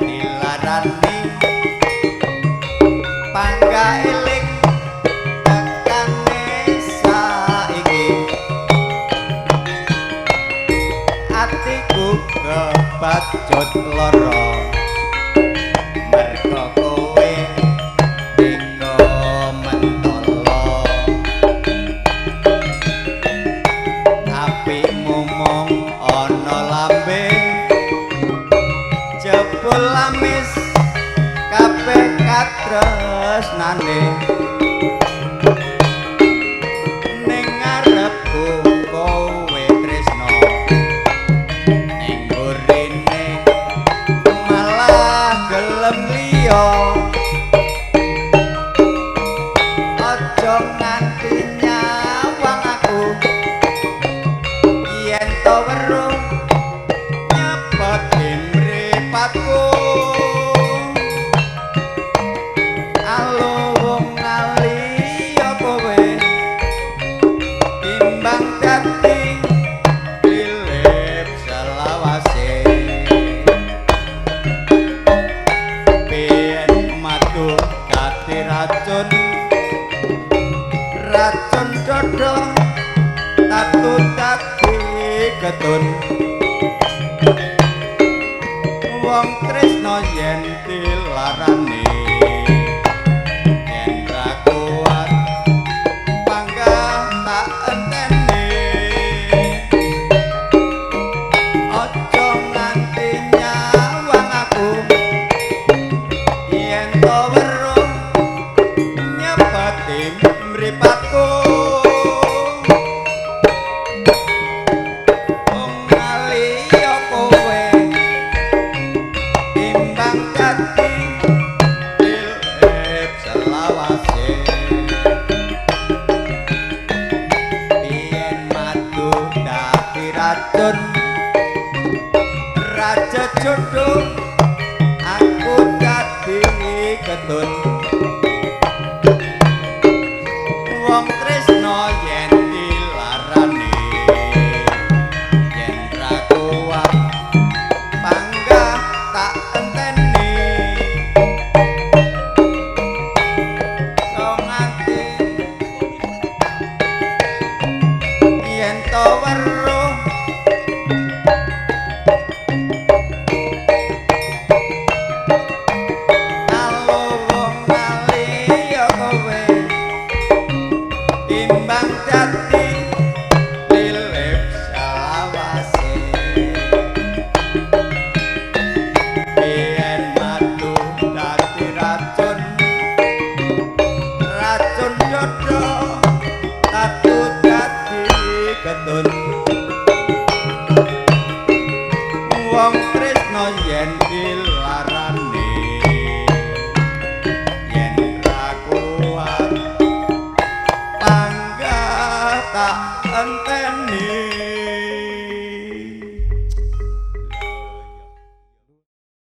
dilarani pangga eling tekane saiki atiku kebacut lara merga kowe teka mentolo apikmu mung ana lambe jebul lamis kabeh katresnane ning ngarepku kowe tresno ning gurine malah gelem liya aja nganti nyawang aku yen to weruh nyepet mripatku timbang dadi lilip selawase ben matu dadi racun racun dodho tatu dadi ketun wong tresno yen dilarani yen ra kuat pangga tak enteni aja nganti nyawang aku yen to weruh nyepeti mripatku wong liya kowe timbang dadi lilip selawase biyen madu dadi racun raja jodoh aku dadi ketun wong tresno yen dilarani yen ra kuat pangga tak enteni kok nganti yen to weruh alo wong liya kowe timbang dadi lilip selawase biyen madu dadi racun racun dodho tatu dadi ketun wong tresno yen dilarani yen ra kuat pangga tak